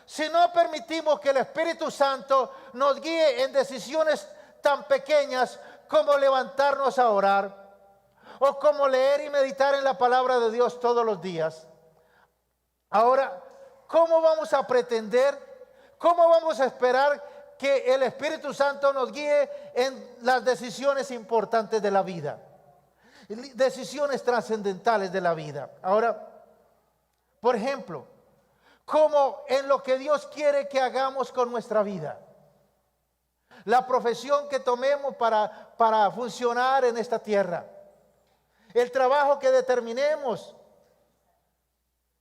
si no permitimos que el Espíritu Santo nos guíe en decisiones tan pequeñas como levantarnos a orar o como leer y meditar en la palabra de Dios todos los días. Ahora, ¿cómo vamos a pretender, cómo vamos a esperar que el Espíritu Santo nos guíe en las decisiones importantes de la vida? Decisiones trascendentales de la vida. Ahora, por ejemplo, como en lo que Dios quiere que hagamos con nuestra vida. La profesión que tomemos para funcionar en esta tierra. El trabajo que determinemos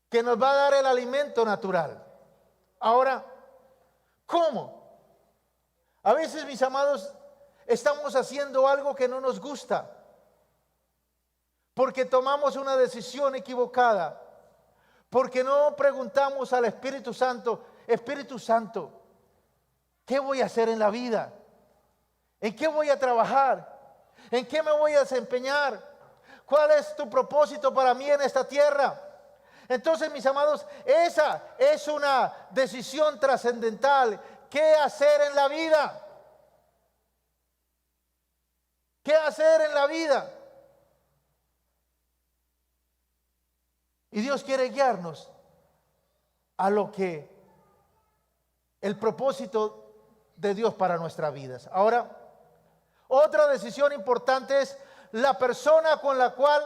que nos va a dar el alimento natural. Ahora, ¿cómo? A veces, mis amados, estamos haciendo algo que no nos gusta porque tomamos una decisión equivocada, porque no preguntamos al Espíritu Santo: Espíritu Santo, ¿qué voy a hacer en la vida? ¿En qué voy a trabajar? ¿En qué me voy a desempeñar? ¿Cuál es tu propósito para mí en esta tierra? Entonces, mis amados, esa es una decisión trascendental. ¿Qué hacer en la vida? ¿Qué hacer en la vida? Y Dios quiere guiarnos a lo que el propósito de Dios para nuestras vidas. Ahora, otra decisión importante es la persona con la cual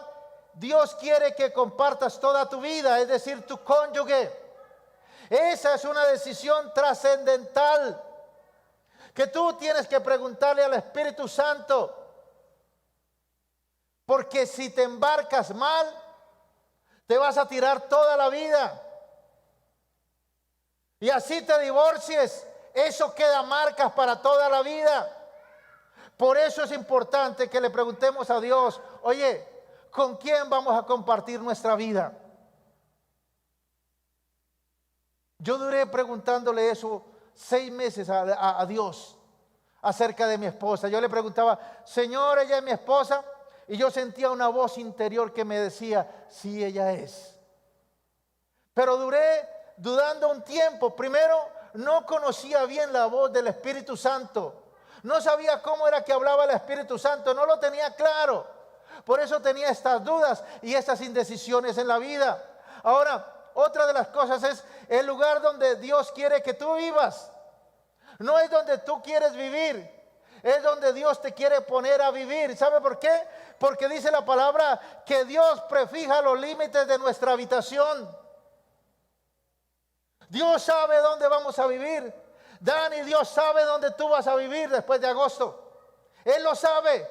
Dios quiere que compartas toda tu vida, es decir, tu cónyuge. Esa es una decisión trascendental que tú tienes que preguntarle al Espíritu Santo, porque si te embarcas mal, te vas a tirar toda la vida. Y así te divorcies, eso queda marcas para toda la vida. Por eso es importante que le preguntemos a Dios: oye, ¿con quién vamos a compartir nuestra vida? Yo duré preguntándole eso 6 meses a Dios acerca de mi esposa. Yo le preguntaba: Señor, ella es mi esposa. Y yo sentía una voz interior que me decía: sí, ella es. Pero duré dudando un tiempo. Primero, no conocía bien la voz del Espíritu Santo. No sabía cómo era que hablaba el Espíritu Santo. No lo tenía claro. Por eso tenía estas dudas y estas indecisiones en la vida. Ahora, otra de las cosas es el lugar donde Dios quiere que tú vivas. No es donde tú quieres vivir. Es donde Dios te quiere poner a vivir. ¿Sabe por qué? Porque dice la palabra que Dios prefija los límites de nuestra habitación. Dios sabe dónde vamos a vivir. Dani, Dios sabe dónde tú vas a vivir después de agosto. Él lo sabe.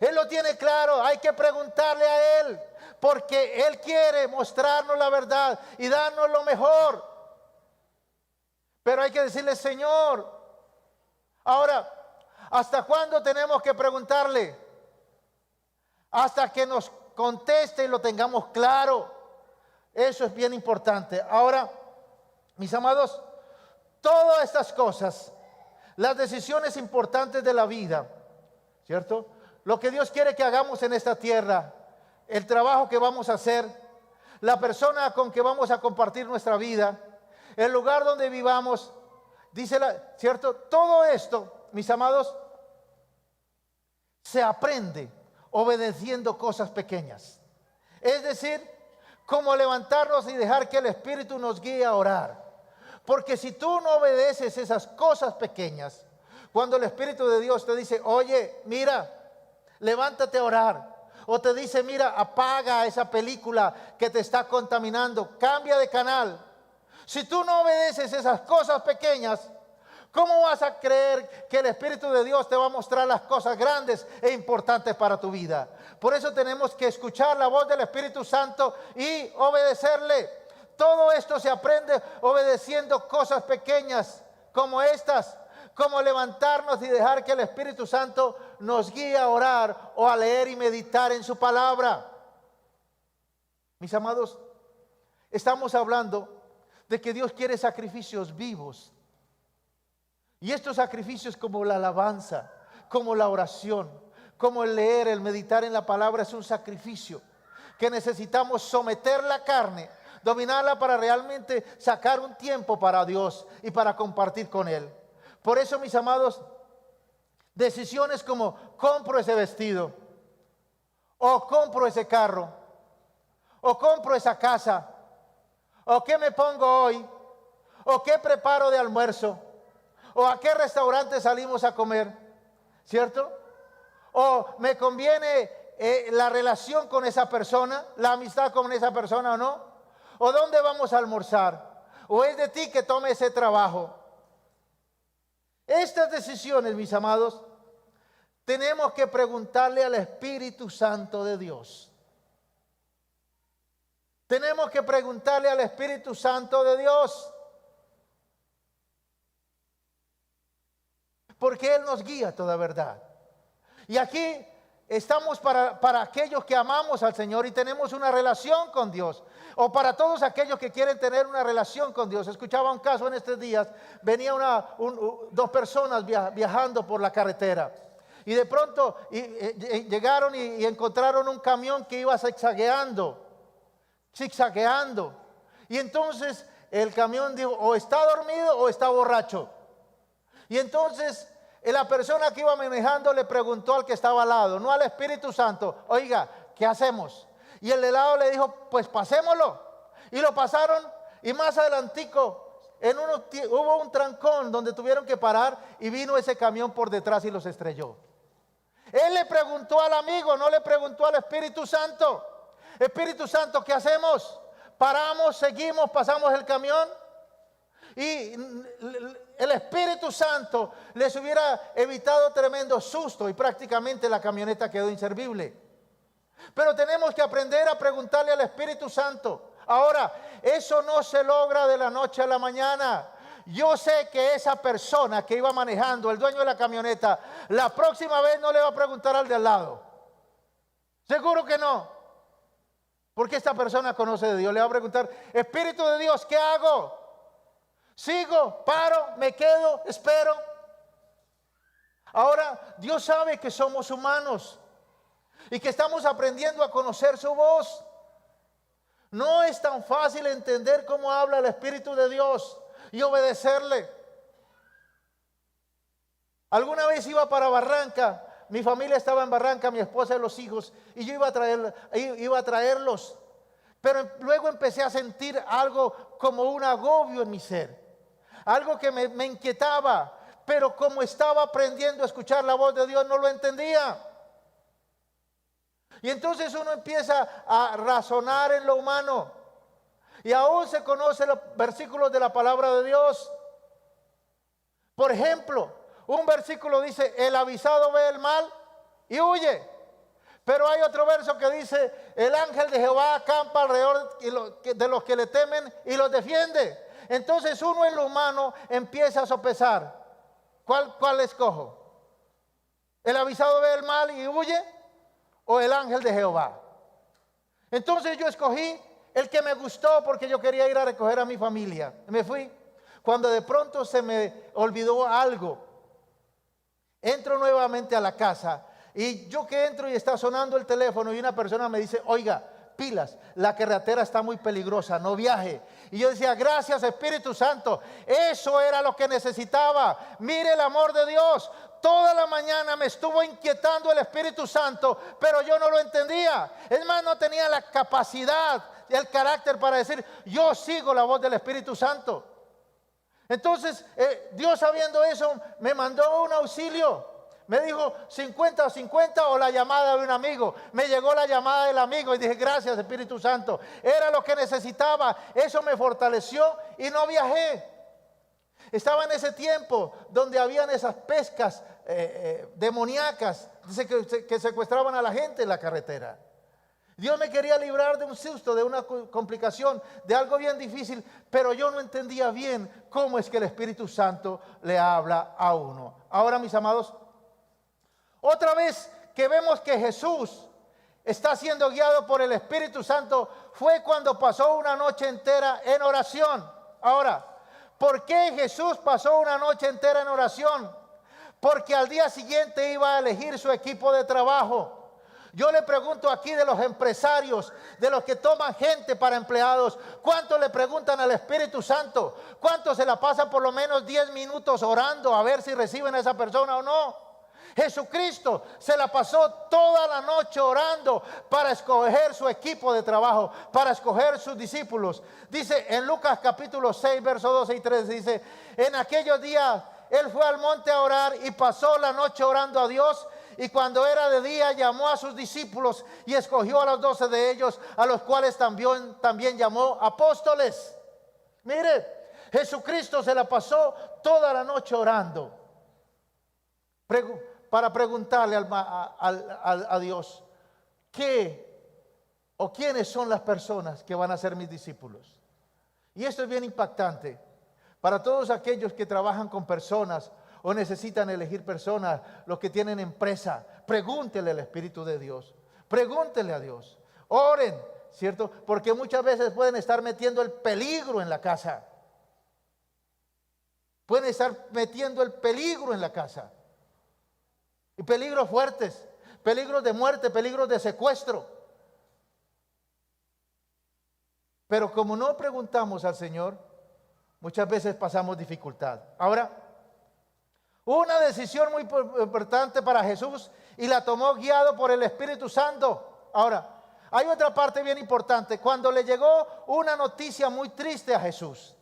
Él lo tiene claro. Hay que preguntarle a Él, porque Él quiere mostrarnos la verdad y darnos lo mejor. Pero hay que decirle: Señor. Ahora, ¿hasta cuándo tenemos que preguntarle? Hasta que nos conteste y lo tengamos claro. Eso es bien importante. Ahora, mis amados, todas estas cosas, las decisiones importantes de la vida, ¿cierto? Lo que Dios quiere que hagamos en esta tierra, el trabajo que vamos a hacer, la persona con que vamos a compartir nuestra vida, el lugar donde vivamos, dice ¿cierto? Todo esto, mis amados, se aprende obedeciendo cosas pequeñas. Es decir, como levantarnos y dejar que el Espíritu nos guíe a orar. Porque si tú no obedeces esas cosas pequeñas, cuando el Espíritu de Dios te dice: oye, mira, levántate a orar, o te dice: mira, apaga esa película que te está contaminando, cambia de canal. Si tú no obedeces esas cosas pequeñas, ¿cómo vas a creer que el Espíritu de Dios te va a mostrar las cosas grandes e importantes para tu vida? Por eso tenemos que escuchar la voz del Espíritu Santo y obedecerle. Todo esto se aprende obedeciendo cosas pequeñas como estas, como levantarnos y dejar que el Espíritu Santo nos guíe a orar o a leer y meditar en su palabra. Mis amados, estamos hablando de que Dios quiere sacrificios vivos. Y estos sacrificios, como la alabanza, como la oración, como el leer, el meditar en la palabra, es un sacrificio que necesitamos someter la carne, Dominarla para realmente sacar un tiempo para Dios y para compartir con Él. Por eso, mis amados, decisiones como compro ese vestido, o compro ese carro, o compro esa casa, o qué me pongo hoy, o qué preparo de almuerzo, o a qué restaurante salimos a comer, ¿cierto? O me conviene la relación con esa persona, la amistad con esa persona o no, o dónde vamos a almorzar, o es de ti que tome ese trabajo. Estas decisiones, mis amados, tenemos que preguntarle al Espíritu Santo de Dios. Tenemos que preguntarle al Espíritu Santo de Dios. Porque Él nos guía a toda verdad. Y aquí estamos para aquellos que amamos al Señor y tenemos una relación con Dios. O para todos aquellos que quieren tener una relación con Dios. Escuchaba un caso en estos días. Venía dos personas viajando por la carretera. Y de pronto llegaron y encontraron un camión que iba zigzagueando. Y entonces el camión dijo, o está dormido o está borracho. Y entonces la persona que iba manejando le preguntó al que estaba al lado, no al Espíritu Santo, oiga, ¿qué hacemos? Y el de lado le dijo, pues pasémoslo. Y lo pasaron y más adelantico hubo un trancón donde tuvieron que parar y vino ese camión por detrás y los estrelló. Él le preguntó al amigo, no le preguntó al Espíritu Santo. Espíritu Santo, ¿qué hacemos? ¿Paramos, seguimos, pasamos el camión? Y el Espíritu Santo les hubiera evitado tremendo susto y prácticamente la camioneta quedó inservible. Pero tenemos que aprender a preguntarle al Espíritu Santo. Ahora, eso no se logra de la noche a la mañana. Yo sé que esa persona que iba manejando, el dueño de la camioneta, la próxima vez no le va a preguntar al de al lado. Seguro que no. Porque esta persona conoce de Dios. Le va a preguntar, Espíritu de Dios, ¿qué hago? ¿Sigo? ¿Paro? ¿Me quedo? ¿Espero? Ahora, Dios sabe que somos humanos y que estamos aprendiendo a conocer su voz. No es tan fácil entender cómo habla el Espíritu de Dios y obedecerle. Alguna vez iba para Barranca, mi familia estaba en Barranca, mi esposa y los hijos, y yo iba a traerlos. Pero luego empecé a sentir algo como un agobio en mi ser, algo que me inquietaba, pero como estaba aprendiendo a escuchar la voz de Dios no lo entendía. Y entonces uno empieza a razonar en lo humano. Y aún se conocen los versículos de la palabra de Dios. Por ejemplo, un versículo dice, el avisado ve el mal y huye. Pero hay otro verso que dice, el ángel de Jehová acampa alrededor de los que le temen y los defiende. Entonces uno en lo humano empieza a sopesar. ¿Cuál escojo? ¿El avisado ve el mal y huye? ¿O el ángel de Jehová? Entonces yo escogí el que me gustó porque yo quería ir a recoger a mi familia. Me fui. Cuando de pronto se me olvidó algo, entro nuevamente a la casa y yo que entro y está sonando el teléfono y una persona me dice, oiga, pilas, la carretera está muy peligrosa, no viaje. Y yo decía, gracias Espíritu Santo, eso era lo que necesitaba. Mire el amor de Dios. Toda la mañana me estuvo inquietando el Espíritu Santo, pero yo no lo entendía. Es más, no tenía la capacidad y el carácter para decir, yo sigo la voz del Espíritu Santo. Entonces, Dios sabiendo eso, me mandó un auxilio. Me dijo 50-50 o la llamada de un amigo. Me llegó la llamada del amigo y dije, gracias Espíritu Santo. Era lo que necesitaba. Eso me fortaleció y no viajé. Estaba en ese tiempo donde habían esas pescas demoníacas que secuestraban a la gente en la carretera. Dios me quería librar de un susto, de una complicación, de algo bien difícil, pero yo no entendía bien cómo es que el Espíritu Santo le habla a uno. Ahora, mis amados, otra vez que vemos que Jesús está siendo guiado por el Espíritu Santo fue cuando pasó una noche entera en oración. Ahora, ¿por qué Jesús pasó una noche entera en oración? Porque al día siguiente iba a elegir su equipo de trabajo. Yo le pregunto aquí de los empresarios, de los que toman gente para empleados, ¿cuántos le preguntan al Espíritu Santo? ¿Cuántos se la pasan por lo menos 10 minutos orando a ver si reciben a esa persona o no? Jesucristo se la pasó toda la noche orando para escoger su equipo de trabajo, para escoger sus discípulos. Dice en Lucas capítulo 6, versos 12 y 13, dice, en aquellos días Él fue al monte a orar y pasó la noche orando a Dios. Y cuando era de día llamó a sus discípulos y escogió a los 12 de ellos, a los cuales también llamó apóstoles. Mire, Jesucristo se la pasó toda la noche orando para preguntarle a Dios, ¿qué o quiénes son las personas que van a ser mis discípulos? Y esto es bien impactante para todos aquellos que trabajan con personas o necesitan elegir personas, los que tienen empresa. Pregúntele al Espíritu de Dios, pregúntele a Dios, oren, ¿cierto? Porque muchas veces pueden estar metiendo el peligro en la casa, pueden estar metiendo el peligro en la casa, y peligros fuertes, peligros de muerte, peligros de secuestro. Pero como no preguntamos al Señor, muchas veces pasamos dificultad. Ahora, una decisión muy importante para Jesús y la tomó guiado por el Espíritu Santo. Ahora, hay otra parte bien importante. Cuando le llegó una noticia muy triste a Jesús,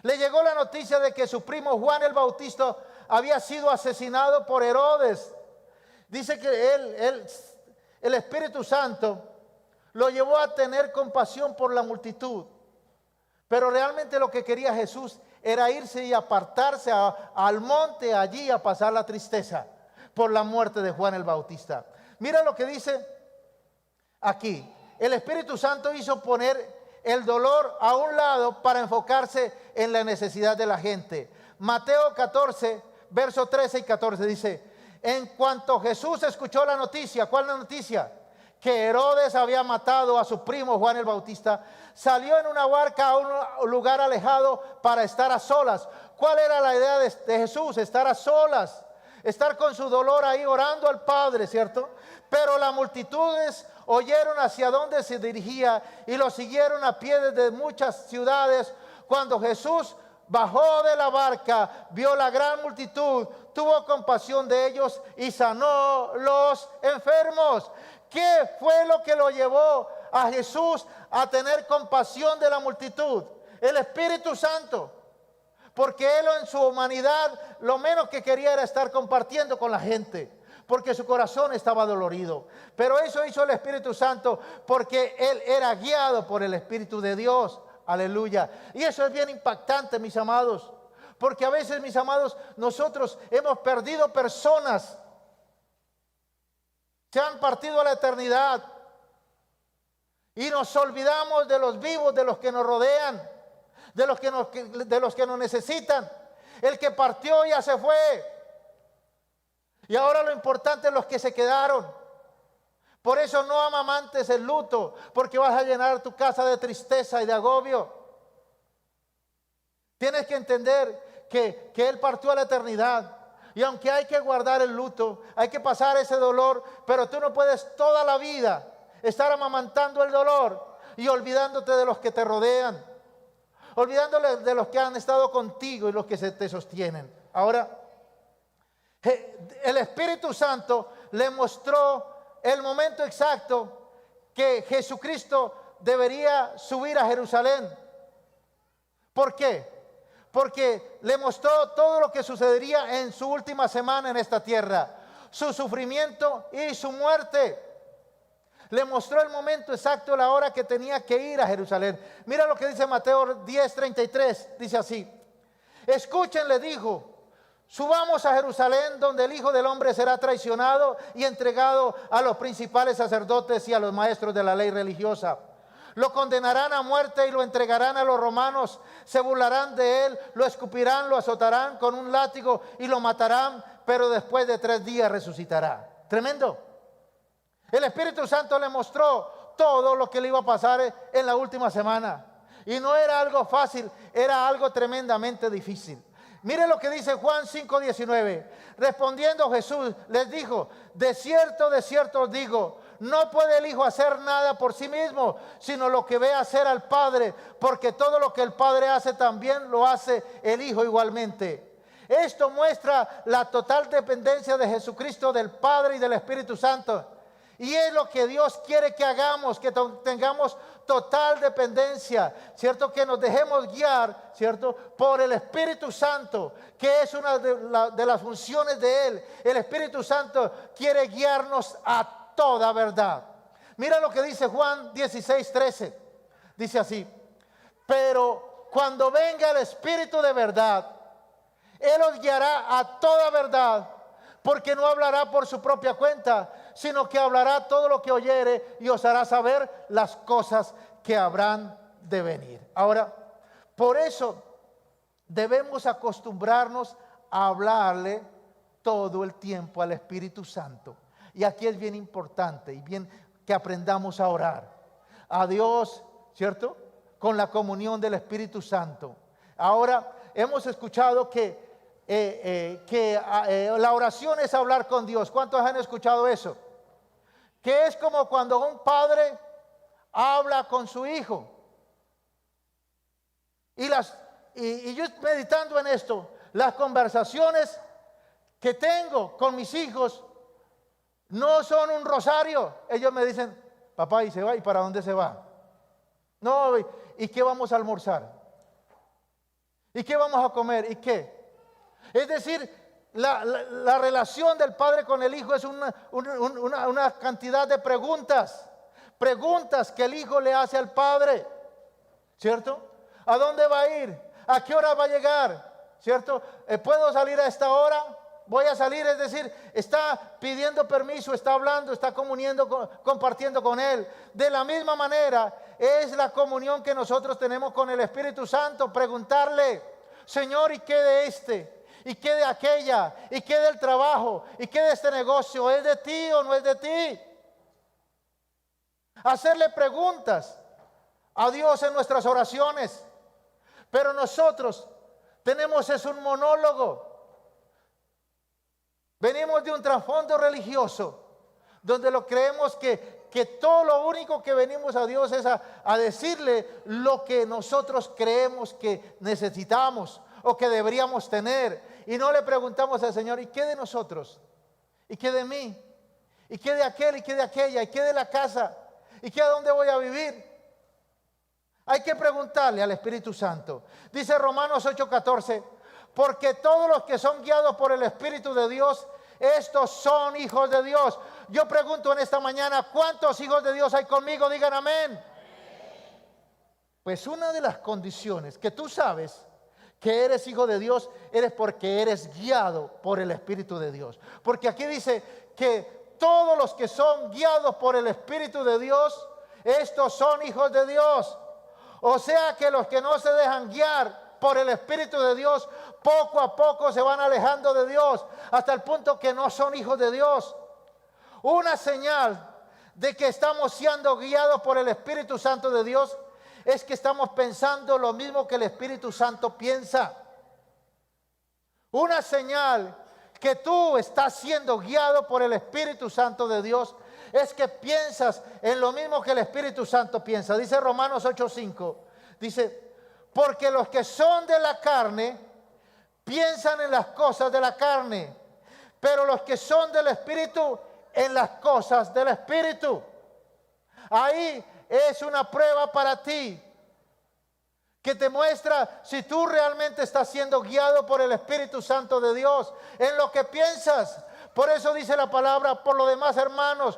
le llegó la noticia de que su primo Juan el Bautista había sido asesinado por Herodes. Dice que el Espíritu Santo lo llevó a tener compasión por la multitud. Pero realmente lo que quería Jesús era irse y apartarse al monte allí a pasar la tristeza por la muerte de Juan el Bautista. Mira lo que dice aquí. El Espíritu Santo hizo poner el dolor a un lado para enfocarse en la necesidad de la gente. Mateo 14, versos 13 y 14 dice, en cuanto Jesús escuchó la noticia, ¿cuál es la noticia? Que Herodes había matado a su primo Juan el Bautista, salió en una barca a un lugar alejado para estar a solas. ¿Cuál era la idea de Jesús? Estar a solas, estar con su dolor ahí orando al Padre, ¿cierto? Pero las multitudes oyeron hacia dónde se dirigía y lo siguieron a pie desde muchas ciudades. Cuando Jesús bajó de la barca, vio la gran multitud, tuvo compasión de ellos y sanó los enfermos. ¿Qué fue lo que lo llevó a Jesús a tener compasión de la multitud? El Espíritu Santo. Porque Él en su humanidad lo menos que quería era estar compartiendo con la gente, porque su corazón estaba dolorido. Pero eso hizo el Espíritu Santo porque Él era guiado por el Espíritu de Dios. Aleluya. Y eso es bien impactante, mis amados. Porque a veces, mis amados, nosotros hemos perdido personas. Se han partido a la eternidad. Y nos olvidamos de los vivos, de los que nos rodean, de los que nos necesitan. El que partió ya se fue. Y ahora lo importante es los que se quedaron. Por eso no amamantes el luto, porque vas a llenar tu casa de tristeza y de agobio. Tienes que entender que Él partió a la eternidad. Y aunque hay que guardar el luto, hay que pasar ese dolor, pero tú no puedes toda la vida estar amamantando el dolor y olvidándote de los que te rodean, olvidándote de los que han estado contigo y los que te sostienen. Ahora, el Espíritu Santo le mostró el momento exacto que Jesucristo debería subir a Jerusalén. ¿Por qué? Porque le mostró todo lo que sucedería en su última semana en esta tierra, su sufrimiento y su muerte. Le mostró el momento exacto, la hora que tenía que ir a Jerusalén. Mira lo que dice Mateo 10:33, dice así: escuchen, le dijo, subamos a Jerusalén, donde el Hijo del Hombre será traicionado y entregado a los principales sacerdotes y a los maestros de la ley religiosa. Lo condenarán a muerte y lo entregarán a los romanos. Se burlarán de él, lo escupirán, lo azotarán con un látigo y lo matarán, pero después de 3 días resucitará. Tremendo. El Espíritu Santo le mostró todo lo que le iba a pasar en la última semana. Y no era algo fácil, era algo tremendamente difícil. Mire lo que dice Juan 5:19. Respondiendo Jesús les dijo: de cierto os digo, No puede el Hijo hacer nada por sí mismo, sino lo que ve hacer al Padre, porque todo lo que el Padre hace también lo hace el Hijo igualmente. Esto muestra la total dependencia de Jesucristo, del Padre y del Espíritu Santo. Y es lo que Dios quiere que hagamos, que tengamos total dependencia, ¿cierto? Que nos dejemos guiar, ¿cierto? Por el Espíritu Santo, que es una de las funciones de Él. El Espíritu Santo quiere guiarnos a toda verdad. Mira lo que dice Juan 16:13. Dice así: pero cuando venga el Espíritu de verdad, Él os guiará a toda verdad, porque no hablará por su propia cuenta, sino que hablará todo lo que oyere y os hará saber las cosas que habrán de venir. Ahora, por eso debemos acostumbrarnos a hablarle todo el tiempo al Espíritu Santo. Y aquí es bien importante y bien que aprendamos a orar a Dios, ¿cierto? Con la comunión del Espíritu Santo. Ahora, hemos escuchado que la oración es hablar con Dios. ¿Cuántos han escuchado eso? Que es como cuando un padre habla con su hijo. Y yo meditando en esto, las conversaciones que tengo con mis hijos no son un rosario. Ellos me dicen: papá, ¿y se va? ¿Y para dónde se va? No, ¿y qué vamos a almorzar? ¿Y qué vamos a comer? ¿Y qué? Es decir, la relación del padre con el hijo es una cantidad de preguntas que el hijo le hace al padre, ¿cierto? ¿A dónde va a ir? ¿A qué hora va a llegar? ¿Cierto? ¿Puedo salir a esta hora? Voy a salir, es decir, está pidiendo permiso, está hablando, está compartiendo con Él. De la misma manera es la comunión que nosotros tenemos con el Espíritu Santo. Preguntarle: Señor, ¿y qué de este? ¿Y qué de aquella? ¿Y qué del trabajo? ¿Y qué de este negocio? ¿Es de ti o no es de ti? Hacerle preguntas a Dios en nuestras oraciones. Pero nosotros tenemos un monólogo. Venimos de un trasfondo religioso donde lo creemos que todo lo único que venimos a Dios es a decirle lo que nosotros creemos que necesitamos o que deberíamos tener, y no le preguntamos al Señor: ¿y qué de nosotros? ¿Y qué de mí? ¿Y qué de aquel? ¿Y qué de aquella? ¿Y qué de la casa? ¿Y qué a dónde voy a vivir? Hay que preguntarle al Espíritu Santo. Dice Romanos 8:14: porque todos los que son guiados por el Espíritu de Dios, estos son hijos de Dios. Yo pregunto en esta mañana: ¿cuántos hijos de Dios hay conmigo? Digan amén. Pues una de las condiciones que tú sabes que eres hijo de Dios, eres porque eres guiado por el Espíritu de Dios. Porque aquí dice que todos los que son guiados por el Espíritu de Dios, estos son hijos de Dios. O sea que los que no se dejan guiar por el Espíritu de Dios, poco a poco se van alejando de Dios, hasta el punto que no son hijos de Dios. Una señal de que estamos siendo guiados por el Espíritu Santo de Dios es que estamos pensando lo mismo que el Espíritu Santo piensa. Una señal que tú estás siendo guiado por el Espíritu Santo de Dios es que piensas en lo mismo que el Espíritu Santo piensa. Dice Romanos 8:5, dice: porque los que son de la carne piensan en las cosas de la carne, pero los que son del Espíritu en las cosas del Espíritu. Ahí es una prueba para ti que te muestra si tú realmente estás siendo guiado por el Espíritu Santo de Dios en lo que piensas. Por eso dice la palabra: por lo demás, hermanos,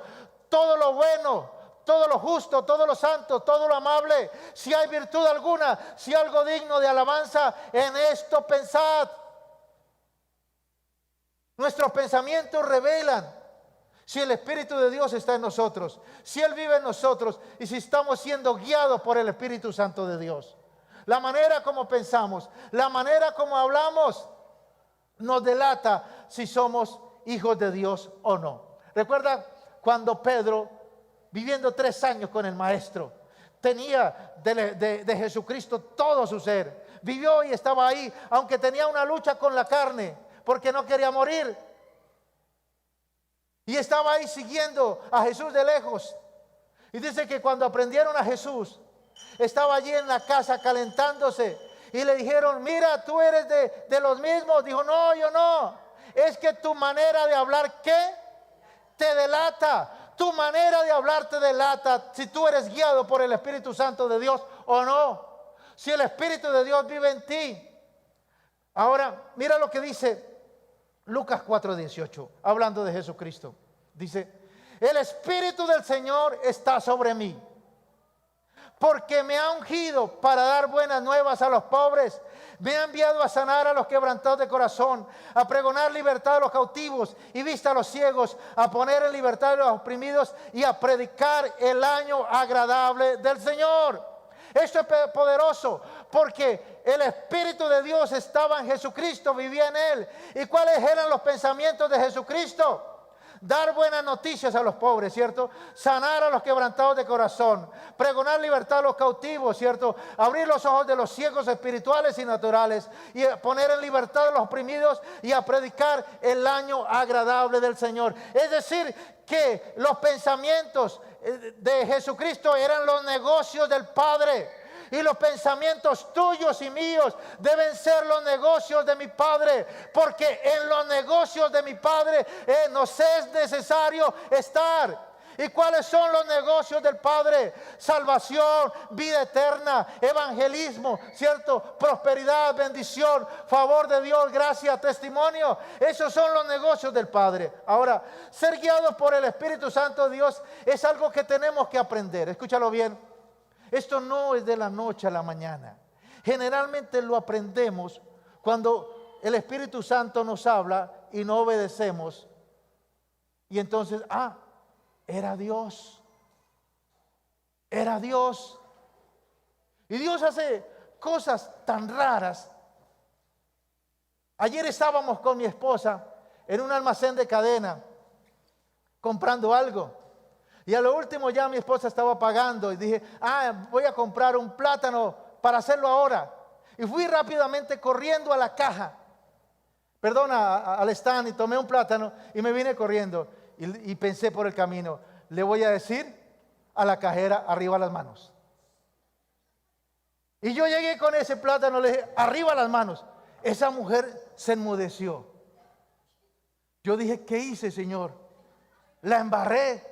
todo lo bueno, todo lo justo, todo lo santo, todo lo amable, si hay virtud alguna, si algo digno de alabanza, en esto pensad. Nuestros pensamientos revelan si el Espíritu de Dios está en nosotros, si Él vive en nosotros y si estamos siendo guiados por el Espíritu Santo de Dios. La manera como pensamos, la manera como hablamos, nos delata si somos hijos de Dios o no. Recuerda cuando Pedro, viviendo 3 años con el Maestro, tenía de Jesucristo todo su ser. Vivió y estaba ahí, aunque tenía una lucha con la carne, porque no quería morir. y estaba ahí siguiendo a Jesús de lejos. Y dice que cuando aprendieron a Jesús, estaba allí en la casa calentándose y le dijeron: mira, tú eres de los mismos. Dijo: no, yo no. Es que tu manera de hablar, ¿qué? Te delata. Tu manera de hablar te delata si tú eres guiado por el Espíritu Santo de Dios o no. Si el Espíritu de Dios vive en ti. Ahora, mira lo que dice Lucas 4:18, hablando de Jesucristo. Dice: el Espíritu del Señor está sobre mí, porque me ha ungido para dar buenas nuevas a los pobres. Me ha enviado a sanar a los quebrantados de corazón, a pregonar libertad a los cautivos y vista a los ciegos, a poner en libertad a los oprimidos y a predicar el año agradable del Señor. Esto es poderoso porque el Espíritu de Dios estaba en Jesucristo, vivía en Él. ¿Y cuáles eran los pensamientos de Jesucristo? Dar buenas noticias a los pobres, ¿cierto? Sanar a los quebrantados de corazón, pregonar libertad a los cautivos, ¿cierto? Abrir los ojos de los ciegos espirituales y naturales y poner en libertad a los oprimidos y a predicar el año agradable del Señor. Es decir, que los pensamientos de Jesucristo eran los negocios del Padre. Y los pensamientos tuyos y míos deben ser los negocios de mi Padre, porque en los negocios de mi Padre nos es necesario estar. ¿Y cuáles son los negocios del Padre? Salvación, vida eterna, evangelismo, ¿cierto? Prosperidad, bendición, favor de Dios, gracia, testimonio. Esos son los negocios del Padre. Ahora, ser guiados por el Espíritu Santo de Dios es algo que tenemos que aprender. Escúchalo bien. Esto no es de la noche a la mañana. Generalmente lo aprendemos cuando el Espíritu Santo nos habla y no obedecemos. Y entonces, era Dios. Era Dios. Y Dios hace cosas tan raras. Ayer estábamos con mi esposa en un almacén de cadena comprando algo. Y a lo último ya mi esposa estaba pagando y dije: voy a comprar un plátano para hacerlo ahora. Y fui rápidamente corriendo a la caja, al stand, y tomé un plátano y me vine corriendo. Y pensé por el camino: le voy a decir a la cajera: arriba las manos. Y yo llegué con ese plátano, le dije: arriba las manos. Esa mujer se enmudeció. Yo dije: ¿qué hice, Señor? La embarré.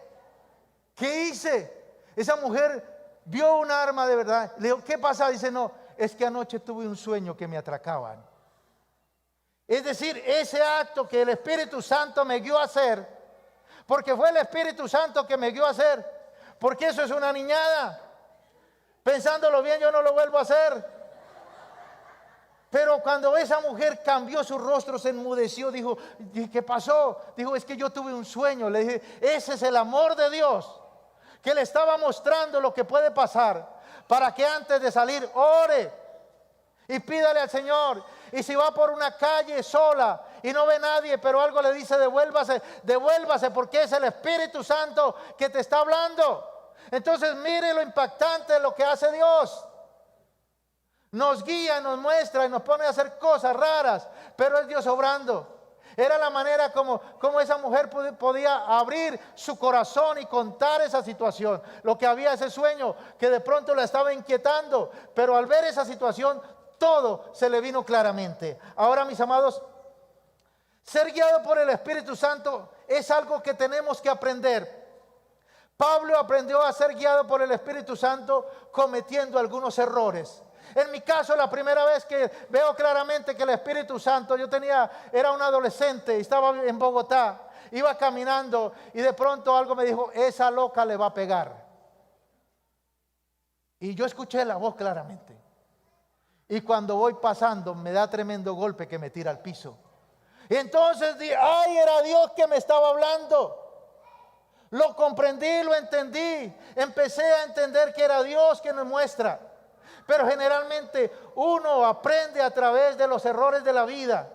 ¿Qué hice? Esa mujer vio un arma de verdad. Le dijo: ¿qué pasa? Dice: no, es que anoche tuve un sueño que me atracaban. Es decir, ese acto que el Espíritu Santo me guió a hacer, porque fue el Espíritu Santo que me guió a hacer, porque eso es una niñada. Pensándolo bien, yo no lo vuelvo a hacer. Pero cuando esa mujer cambió su rostro, se enmudeció, dijo: ¿qué pasó? Dijo: es que yo tuve un sueño. Le dije: ese es el amor de Dios, que le estaba mostrando lo que puede pasar, para que antes de salir ore y pídale al Señor. Y si va por una calle sola y no ve nadie, pero algo le dice: devuélvase, devuélvase, porque es el Espíritu Santo que te está hablando. Entonces mire lo impactante de lo que hace Dios. Nos guía, nos muestra y nos pone a hacer cosas raras, pero es Dios obrando. Era la manera como esa mujer podía abrir su corazón y contar esa situación. Lo que había, ese sueño que de pronto la estaba inquietando, pero al ver esa situación todo se le vino claramente. Ahora, mis amados, ser guiado por el Espíritu Santo es algo que tenemos que aprender. Pablo aprendió a ser guiado por el Espíritu Santo cometiendo algunos errores. En mi caso, la primera vez que veo claramente que el Espíritu Santo, era un adolescente y estaba en Bogotá, iba caminando y de pronto algo me dijo: esa loca le va a pegar. Y yo escuché la voz claramente. Y cuando voy pasando me da tremendo golpe que me tira al piso. Y entonces dije: era Dios que me estaba hablando. Lo comprendí, lo entendí. Empecé a entender que era Dios que nos muestra. Pero generalmente uno aprende a través de los errores de la vida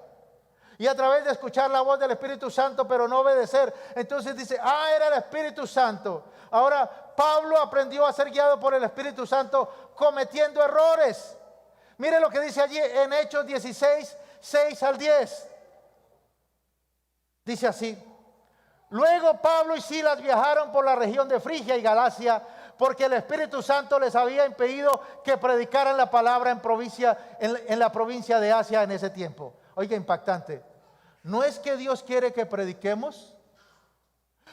y a través de escuchar la voz del Espíritu Santo, pero no obedecer. Entonces dice: era el Espíritu Santo. Ahora, Pablo aprendió a ser guiado por el Espíritu Santo cometiendo errores. Mire lo que dice allí en Hechos 16, 6 al 10. Dice así: Luego Pablo y Silas viajaron por la región de Frigia y Galacia, porque el Espíritu Santo les había impedido que predicaran la palabra en la provincia de Asia en ese tiempo. Oiga, impactante. No es que Dios quiere que prediquemos.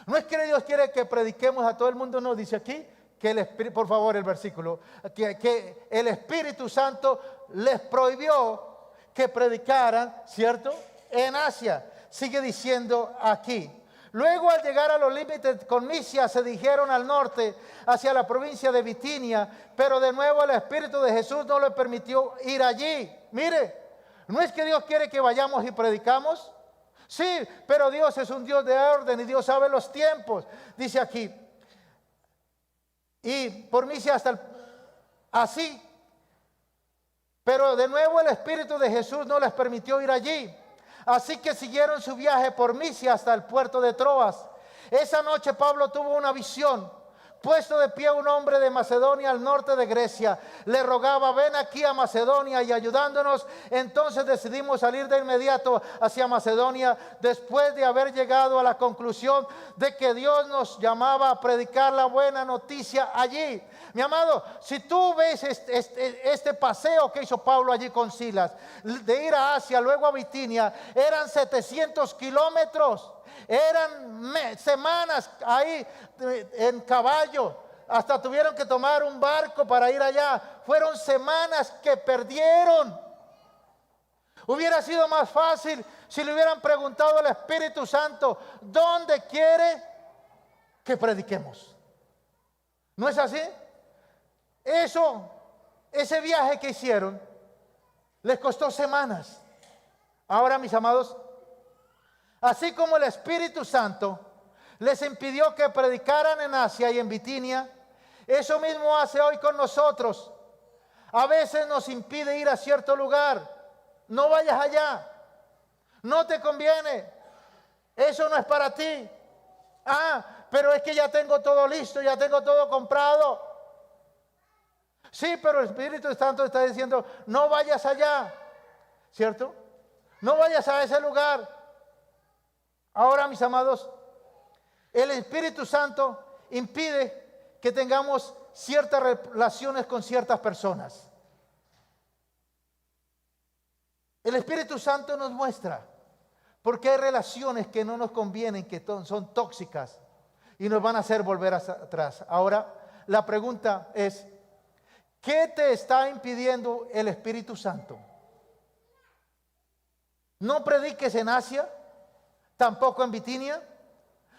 No es que Dios quiere que prediquemos a todo el mundo. No, dice aquí que el Espíritu, por favor el versículo, que el Espíritu Santo les prohibió que predicaran, ¿cierto? En Asia. Sigue diciendo aquí. Luego, al llegar a los límites con Misia, se dirigieron al norte, hacia la provincia de Bitinia, pero de nuevo el Espíritu de Jesús no le permitió ir allí. Mire, no es que Dios quiere que vayamos y predicamos. Sí, pero Dios es un Dios de orden y Dios sabe los tiempos. Dice aquí, y por Misia así, pero de nuevo el Espíritu de Jesús no les permitió ir allí. Así que siguieron su viaje por Misia hasta el puerto de Troas. Esa noche Pablo tuvo una visión. Puesto de pie un hombre de Macedonia al norte de Grecia, le rogaba: ven aquí a Macedonia y ayudándonos. Entonces decidimos salir de inmediato hacia Macedonia, después de haber llegado a la conclusión de que Dios nos llamaba a predicar la buena noticia allí. Mi amado, si tú ves este paseo que hizo Pablo allí con Silas, de ir a Asia, luego a Bitinia, eran 700 kilómetros. Eran semanas ahí en caballo. Hasta tuvieron que tomar un barco para ir allá. Fueron semanas que perdieron. Hubiera sido más fácil si le hubieran preguntado al Espíritu Santo: ¿dónde quiere que prediquemos? ¿No es así? Ese viaje que hicieron les costó semanas. Ahora, mis amados, así como el Espíritu Santo les impidió que predicaran en Asia y en Bitinia, eso mismo hace hoy con nosotros. A veces nos impide ir a cierto lugar. No vayas allá. No te conviene. Eso no es para ti. Pero es que ya tengo todo listo, ya tengo todo comprado. Sí, pero el Espíritu Santo está diciendo: no vayas allá. ¿Cierto? No vayas a ese lugar. Ahora, mis amados, el Espíritu Santo impide que tengamos ciertas relaciones con ciertas personas. El Espíritu Santo nos muestra porque hay relaciones que no nos convienen, que son tóxicas y nos van a hacer volver atrás. Ahora, la pregunta es: ¿qué te está impidiendo el Espíritu Santo? No prediques en Asia, tampoco en Bitinia.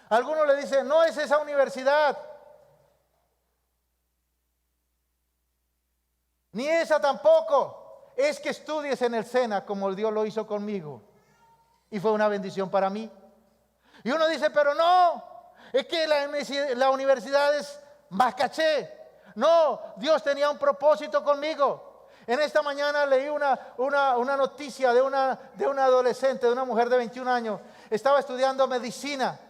Algunos le dicen: no es esa universidad, ni esa tampoco. Es que estudies en el SENA como Dios lo hizo conmigo y fue una bendición para mí. Y uno dice: pero no, es que la universidad es más caché. No, Dios tenía un propósito conmigo. En esta mañana leí una noticia de una adolescente, de una mujer de 21 años. Estaba estudiando medicina.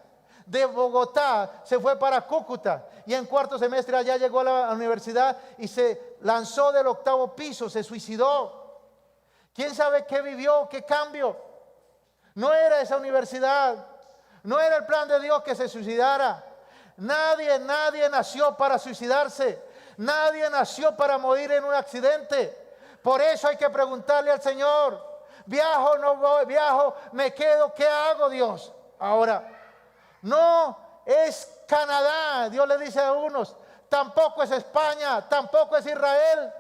De Bogotá se fue para Cúcuta y en cuarto semestre allá llegó a la universidad y se lanzó del 8º piso, se suicidó. ¿Quién sabe qué vivió, qué cambio? No era esa universidad, no era el plan de Dios que se suicidara. Nadie nació para suicidarse. Nadie nació para morir en un accidente. Por eso hay que preguntarle al Señor: ¿viajo o no voy? ¿Viajo? ¿Me quedo? ¿Qué hago, Dios? Ahora, no es Canadá, Dios le dice a unos. Tampoco es España, tampoco es Israel.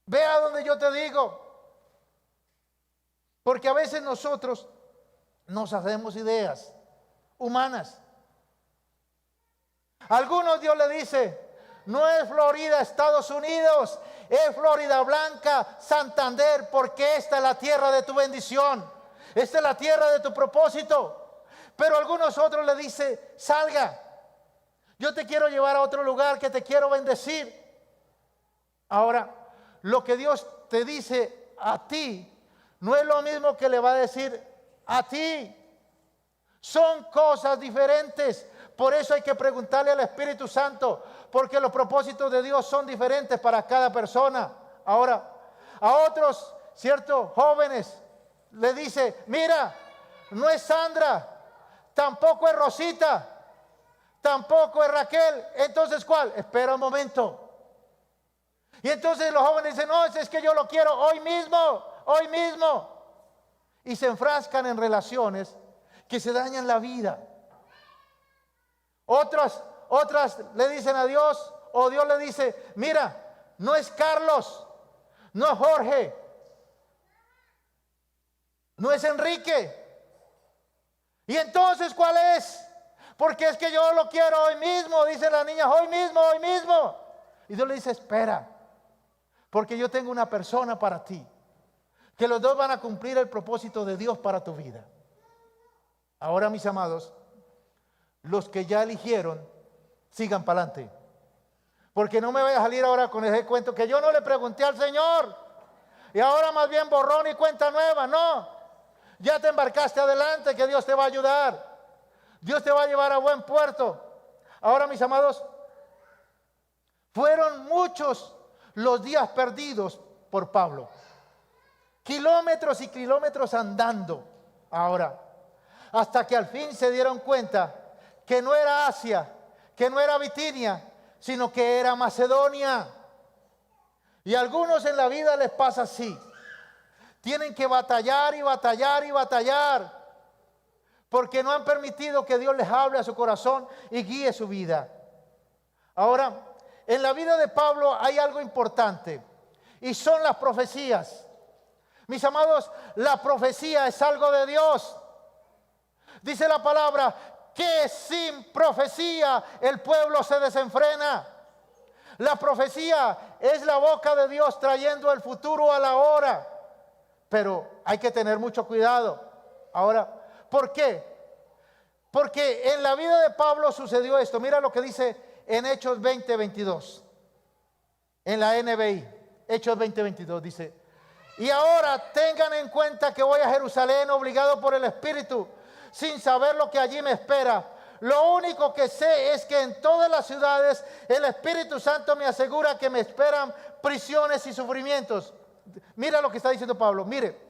Ve a donde yo te digo. Porque a veces nosotros nos hacemos ideas humanas. Algunos Dios le dice: no es Florida, Estados Unidos, es Florida Blanca, Santander, porque esta es la tierra de tu bendición, esta es la tierra de tu propósito. Pero algunos otros le dicen: salga, yo te quiero llevar a otro lugar, que te quiero bendecir. Ahora, lo que Dios te dice a ti no es lo mismo que le va a decir a ti. Son cosas diferentes. Por eso hay que preguntarle al Espíritu Santo, porque los propósitos de Dios son diferentes para cada persona. Ahora, a otros, cierto, jóvenes, le dice: mira, no es Sandra, tampoco es Rosita, tampoco es Raquel. Entonces, ¿cuál? Espera un momento. Y entonces los jóvenes dicen, no, es que yo lo quiero hoy mismo, hoy mismo. Y se enfrascan en relaciones que se dañan la vida. Otras le dicen a Dios, o Dios le dice, mira, no es Carlos, no es Jorge, no es Enrique. Y entonces, ¿cuál es? Porque es que yo lo quiero hoy mismo, dice la niña, hoy mismo, hoy mismo. Y Dios le dice, espera, porque yo tengo una persona para ti, que los dos van a cumplir el propósito de Dios para tu vida. Ahora, mis amados, los que ya eligieron, sigan para adelante. Porque no me vaya a salir ahora con ese cuento que yo no le pregunté al Señor. Y ahora más bien borrón y cuenta nueva. No, ya te embarcaste adelante, que Dios te va a ayudar. Dios te va a llevar a buen puerto. Ahora, mis amados, fueron muchos los días perdidos por Pablo. Kilómetros y kilómetros andando. Ahora, hasta que al fin se dieron cuenta que no era Asia, que no era Bitinia, sino que era Macedonia. Y a algunos en la vida les pasa así. Tienen que batallar y batallar y batallar, porque no han permitido que Dios les hable a su corazón y guíe su vida. Ahora, en la vida de Pablo hay algo importante, y son las profecías. Mis amados, la profecía es algo de Dios. Dice la palabra que sin profecía el pueblo se desenfrena. La profecía es la boca de Dios trayendo el futuro a la hora. Pero hay que tener mucho cuidado. Ahora, ¿por qué? Porque en la vida de Pablo sucedió esto. Mira lo que dice en Hechos 20:22. En la NBI, Hechos 20:22 dice: y ahora tengan en cuenta que voy a Jerusalén obligado por el Espíritu, sin saber lo que allí me espera. Lo único que sé es que en todas las ciudades el Espíritu Santo me asegura que me esperan prisiones y sufrimientos. Mira lo que está diciendo Pablo. Mire,